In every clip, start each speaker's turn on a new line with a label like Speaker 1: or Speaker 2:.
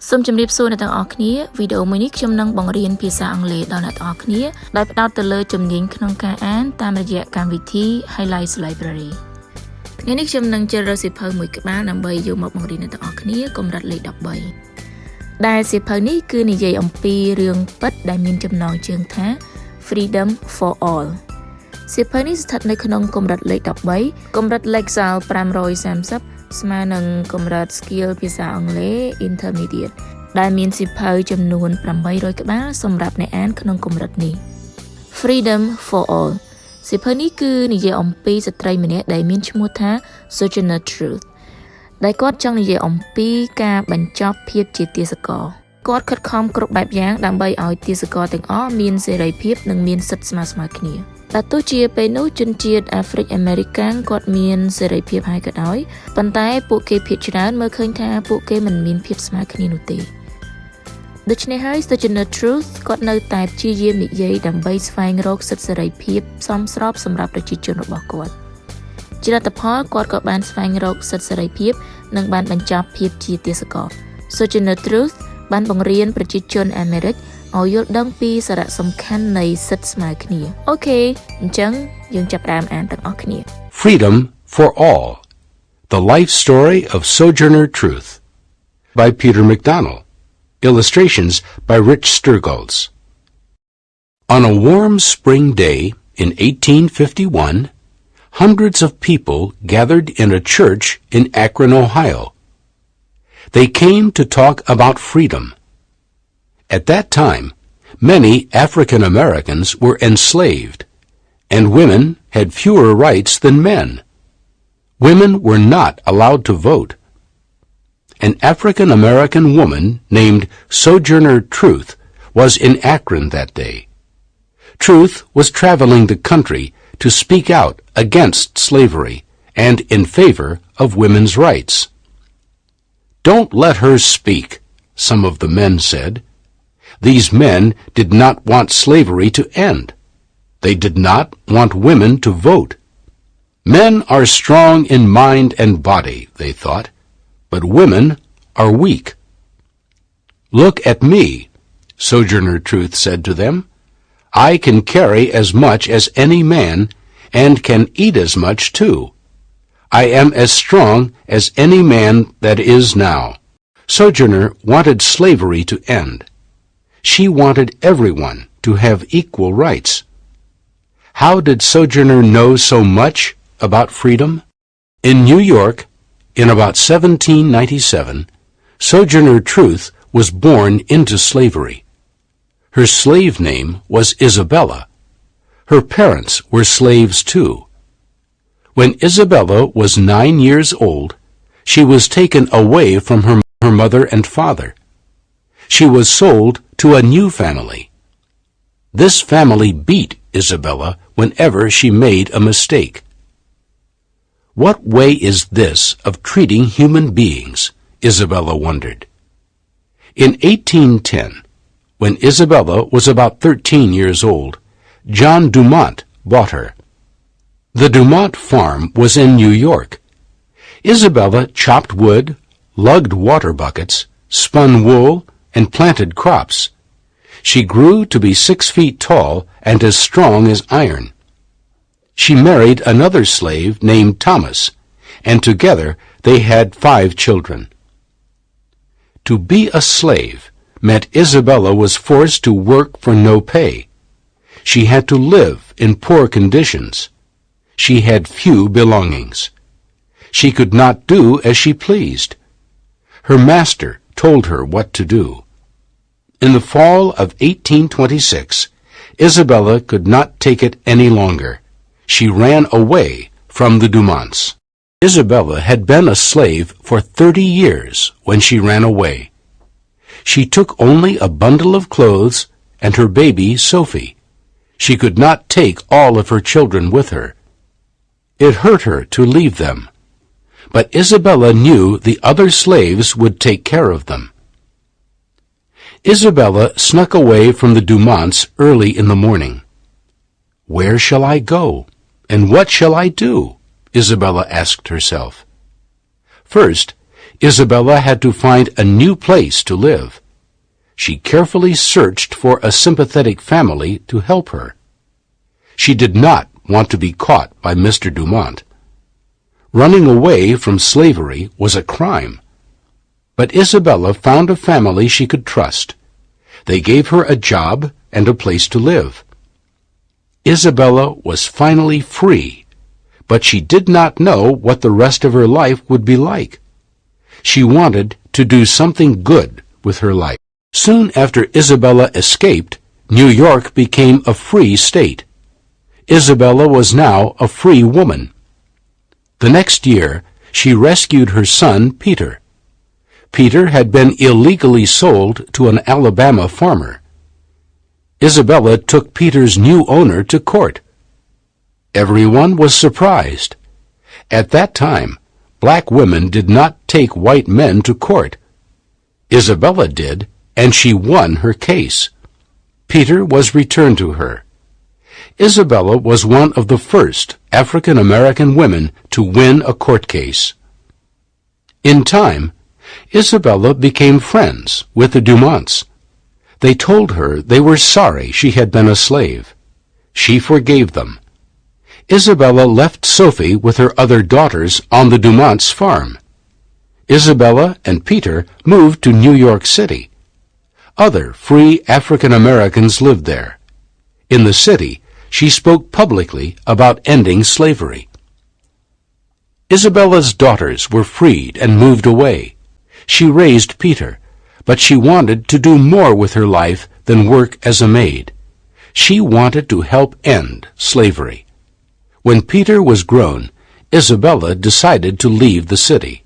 Speaker 1: សូមជម្រាបសួរអ្នកទាំងអស់គ្នាវីដេអូមួយនេះខ្ញុំនឹងបង្រៀនភាសាអង់គ្លេសដល់អ្នកទាំងអស់គ្នាដោយផ្ដោតទៅលើជំនាញក្នុងការអានតាមរយៈកម្មវិធី HLL Library ថ្ងៃនេះខ្ញុំនឹងជ្រើសរើសសៀវភៅមួយក្បាលដើម្បីយកមកបង្រៀនអ្នកទាំងអស់គ្នាកម្រិតលេខ13ដែលសៀវភៅនេះគឺនិយាយអំពីរឿងពិតដែលមានចំណងជើងថា Freedom for All សៀវភៅនេះស្ថិតនៅក្នុងកម្រិតលេខ13កម្រិត Lexile 530ស្មើនឹងកម្រិត Skill ភាសាអង់គ្លេស Intermediate ដែលមានសៀវភៅចំនួន800ក្បាលសម្រាប់អ្នកអានក្នុងកម្រិតនេះ Freedom for All សៀវភៅនេះគឺនិយាយអំពីស្ត្រីម្នាក់ដែលមានឈ្មោះថា Sojourner Truth ដែលគាត់ចង់និយាយអំពីការបញ្ចប់ភាពជាទាសករគាត់ខិតខំគ្រប់បែបយ៉ាងដើម្បីឲ្យទាសករទាំងអស់មានសេរីភាពនិងមានសិទ្ធិស្មើៗគ្នាតែទោះជាពេលនោះជនជាតិអាហ្វ្រិកអាមេរិកាំងគាត់មានសេរីភាពហើយក៏ដោយប៉ុន្តែពួកគេភាគច្រើនមើលឃើញថាពួកគេមិនមានភាពស្មើគ្នានោះទេដូច្នេះហើយ Sojourner Truth គាត់នៅតែព្យាយាមនិយាយដើម្បីស្វែងរកសិទ្ធិសេរីភាពសមស្របសម្រាប់ប្រជាជនរបស់គាត់ជាលទ្ធផលគាត់ក៏បានស្វែងរកសិទ្ធិសេរីភាពនិងបានបញ្ចប់ភាពជាទាសករ Sojourner Truth បានបង្រៀនប្រជាជនអាមេរិកឲ្យយល់ដឹងពីសារៈសំខាន់នៃសិទ្ធិស្មើគ្នាអូខេអញ្ចឹងយើងចាប់ផ្ដើមអានទាំងអស់គ្នា
Speaker 2: Freedom for All The Life Story of Sojourner Truth by Peter McDonald Illustrations by Rich Sturgolds On a warm spring day in 1851 hundreds of people gathered in a church in Akron, Ohio. They came to talk about freedom. At that time, many African Americans were enslaved, and women had fewer rights than men. Women were not allowed to vote. An African American woman named Sojourner Truth was in Akron that day. Truth was traveling the country to speak out against slavery and in favor of women's rights. "Don't let her speak," some of the men said. These men did not want slavery to end. They did not want women to vote. Men are strong in mind and body, they thought, but women are weak. "Look at me," Sojourner Truth said to them. "I can carry as much as any man and can eat as much too. I am as strong as any man that is now." Sojourner wanted slavery to end. She wanted everyone to have equal rights. How did Sojourner know so much about freedom? In New York, in about 1797, Sojourner Truth was born into slavery. Her slave name was Isabella. Her parents were slaves too. When Isabella was 9 years old, she was taken away from her mother and father. She was sold to a new family. This family beat Isabella whenever she made a mistake. What way is this of treating human beings? Isabella wondered. In 1810, when Isabella was about 13 years old, John Dumont bought her. The Dumont farm was in New York. Isabella chopped wood, lugged water buckets, spun wool, and planted crops. She grew to be 6 feet tall and as strong as iron. She married another slave named Thomas, and together they had 5 children. To be a slave meant Isabella was forced to work for no pay. She had to live in poor conditions. She had few belongings. She could not do as she pleased. Her master told her what to do. In the fall of 1826, Isabella could not take it any longer. She ran away from the Dumonts. Isabella had been a slave for 30 years when she ran away. She took only a bundle of clothes and her baby, Sophie. She could not take all of her children with her. It hurt her to leave them. But Isabella knew the other slaves would take care of them. Isabella snuck away from the Dumonts early in the morning. "Where shall I go? And what shall I do?" Isabella asked herself. First, Isabella had to find a new place to live. She carefully searched for a sympathetic family to help her. She did not want to be caught by Mr. Dumont. Running away from slavery was a crime. But Isabella found a family she could trust. They gave her a job and a place to live. Isabella was finally free, but she did not know what the rest of her life would be like. She wanted to do something good with her life. Soon after Isabella escaped, New York became a free state. Isabella was now a free woman. The next year, she rescued her son, Peter. Peter had been illegally sold to an Alabama farmer. Isabella took Peter's new owner to court. Everyone was surprised. At that time, black women did not take white men to court. Isabella did, and she won her case. Peter was returned to her. Isabella was one of the first African American women to win a court case. In time, Isabella became friends with the Dumonts. They told her they were sorry she had been a slave. She forgave them. Isabella left Sophie with her other daughters on the Dumonts' farm. Isabella and Peter moved to New York City. Other free African Americans lived there. In the city, she spoke publicly about ending slavery. Isabella's daughters were freed and moved away. She raised Peter, but she wanted to do more with her life than work as a maid. She wanted to help end slavery. When Peter was grown, Isabella decided to leave the city.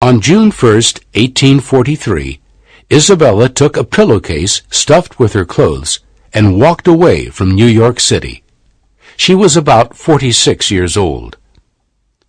Speaker 2: On June 1st, 1843, Isabella took a pillowcase stuffed with her clothes and walked away from New York City. She was about 46 years old.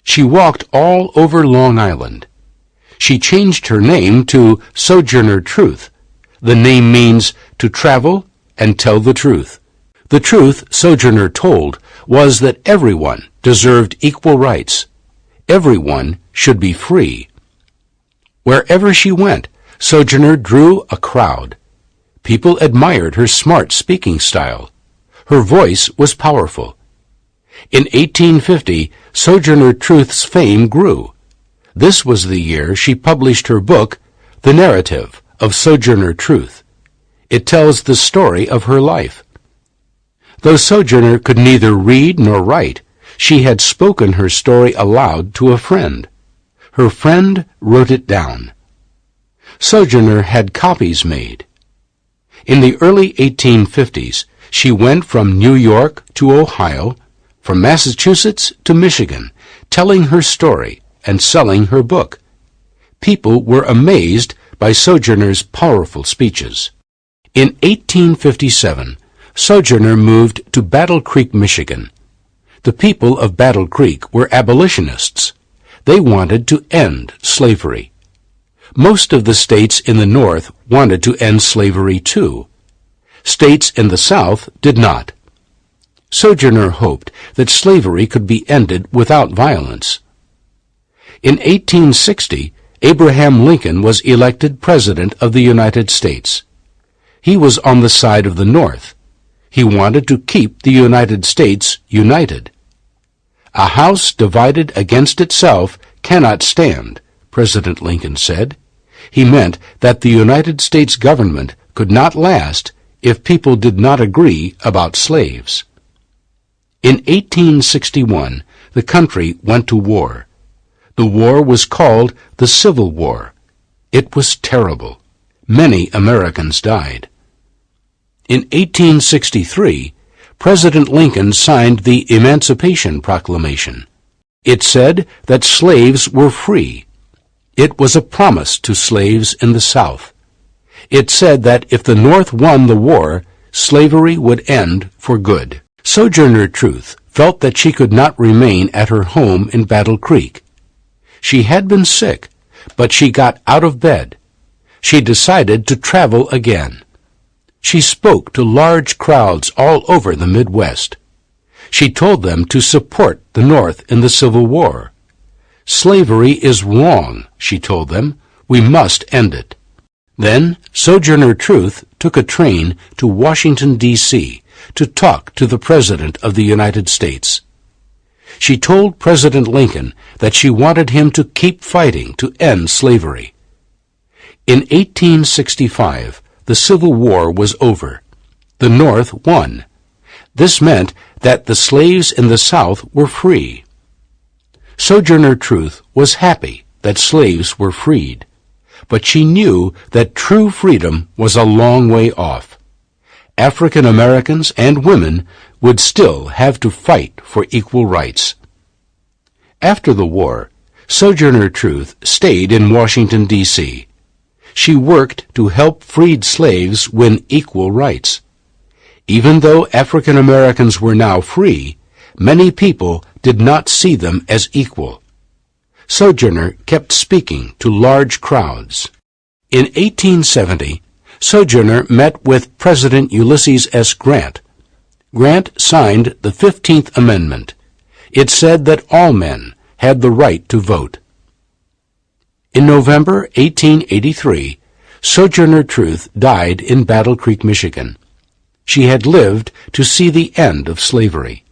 Speaker 2: She walked all over Long Island. She changed her name to Sojourner Truth. The name means to travel and tell the truth. The truth Sojourner told was that everyone deserved equal rights. Everyone should be free. Wherever she went, Sojourner drew a crowd. People admired her smart speaking style. Her voice was powerful. In 1850, Sojourner Truth's fame grew. This was the year she published her book, The Narrative of Sojourner Truth. It tells the story of her life. Though Sojourner could neither read nor write, she had spoken her story aloud to a friend. Her friend wrote it down. Sojourner had copies made. In the early 1850s, she went from New York to Ohio, from Massachusetts to Michigan, telling her story and selling her book. People were amazed by Sojourner's powerful speeches. In 1857, Sojourner moved to Battle Creek, Michigan. The people of Battle Creek were abolitionists. They wanted to end slavery. Most of the states in the North wanted to end slavery too. States in the South did not. Sojourner hoped that slavery could be ended without violence. In 1860, Abraham Lincoln was elected President of the United States. He was on the side of the North. He wanted to keep the United States united. A house divided against itself cannot stand, President Lincoln said. He meant that the United States government could not last if people did not agree about slaves. In 1861, the country went to war. The war was called the Civil War. It was terrible. Many Americans died. In 1863, President Lincoln signed the Emancipation Proclamation. It said that slaves were free. It was a promise to slaves in the South. It said that if the North won the war, slavery would end for good. Sojourner Truth felt that she could not remain at her home in Battle Creek. She had been sick, but she got out of bed. She decided to travel again. She spoke to large crowds all over the Midwest. She told them to support the North in the Civil War. Slavery is wrong, she told them. We must end it. Then Sojourner Truth took a train to Washington, D.C. to talk to the President of the United States. She told President Lincoln that she wanted him to keep fighting to end slavery. In 1865, the Civil War was over. The North won. This meant that the slaves in the South were free. Sojourner Truth was happy that slaves were freed, but she knew that true freedom was a long way off. African Americans and women would still have to fight for equal rights. After the war, Sojourner Truth stayed in Washington, D.C. She worked to help freed slaves win equal rights. Even though African Americans were now free, many people did not see them as equal. Sojourner kept speaking to large crowds. In 1870, Sojourner met with President Ulysses S. Grant. Grant signed the 15th Amendment. It said that all men had the right to vote. In November 1883, Sojourner Truth died in Battle Creek, Michigan. She had lived to see the end of slavery.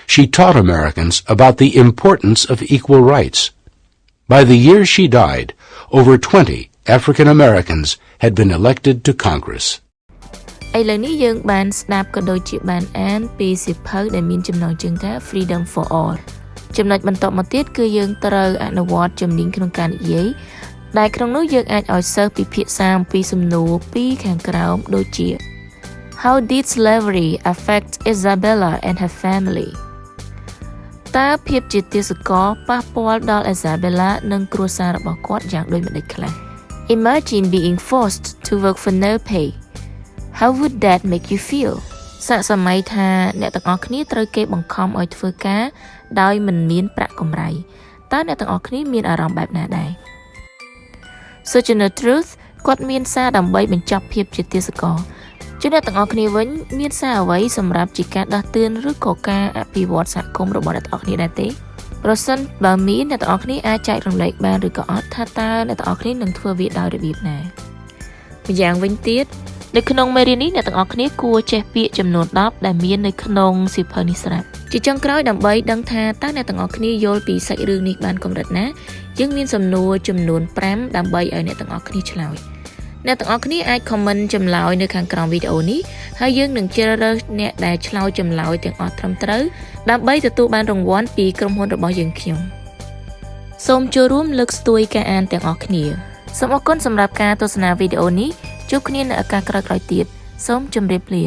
Speaker 2: She taught Americans about the importance of equal rights. By the year she died, over 20 African Americans had been elected to Congress.
Speaker 1: ឥឡូវនេះយើងបានស្ដាប់ក៏ដូចជាបានអានពីសៀវភៅដែលមានចំណងជើងថា Freedom for All ចំណុចបន្តមកទៀតគឺយើងត្រូវអនុវត្តជំនាញក្នុងការនិយាយដែលក្នុងនោះយើងអាចឲ្យសិស្សពិភាក្សាអំពីសំណួរពីរខាងក្រោមដូចជា How did slavery affect Isabella and her family? តើភាពជាទាសករប៉ះពាល់ដល់ Isabella និងគ្រួសាររបស់គាត់យ៉ាងដូចម្តេចខ្លះ Imagine being forced to work for no pay. How would that make you feel? សាកសម័យថាអ្នកទាំងអស់គ្នាត្រូវគេបង្ខំឲ្យធ្វើការដោយមិនមានប្រាក់កម្រៃតើអ្នកទាំងអស់គ្នាមានអារម្មណ៍បែបណាដែរ Sojourner Truth គាត់មានសារដើម្បីបញ្ចប់ភាពជាទាសករជាអ្នកទាំងអស់គ្នាវិញមានសារអ្វីសម្រាប់ជាការដាស់តឿនឬក៏ការអភិវឌ្ឍសហគមន៍របស់អ្នកទាំងអស់គ្នាដែរទេប្រសិនបើមានអ្នកទាំងអស់គ្នាអាចចែករំលែកបានឬក៏អត់ថាតើអ្នកទាំងអស់គ្នានឹងធ្វើវាដោយរបៀបណាម្យ៉ាងវិញទៀតនៅក្នុងមេរៀននេះអ្នកទាំងអស់គ្នាគួរចេះពាក្យចំនួន10ដែលមាននៅក្នុងសៀវភៅនេះស្រាប់ជាចុងក្រោយដើម្បីដឹងថាតើអ្នកទាំងអស់គ្នាយល់ពីសាច់រឿងនេះបានកម្រិតណាយើងមានសំណួរចំនួន5ដើម្បីឲ្យអ្នកទាំងអស់គ្នាឆ្លើយអ្នកទាំងអស់គ្នាអាច comment ចម្លើយនៅខាងក្រោមវីដេអូនេះហើយយើងនឹងជ្រើសរើសអ្នកដែលឆ្លើយចម្លើយទាំងអស់ត្រឹមត្រូវដើម្បីទទួលបានរង្វាន់ពីក្រុមហ៊ុនរបស់យើងខ្ញុំសូមចូលរួមលើកស្ទួយការអានទាំងអស់គ្នាសូមអរគុណសម្រាប់ការទស្សនាវីដេអូនេះជួបគ្នានៅឱកាសក្រោយៗទៀតសូមជម្រាបលា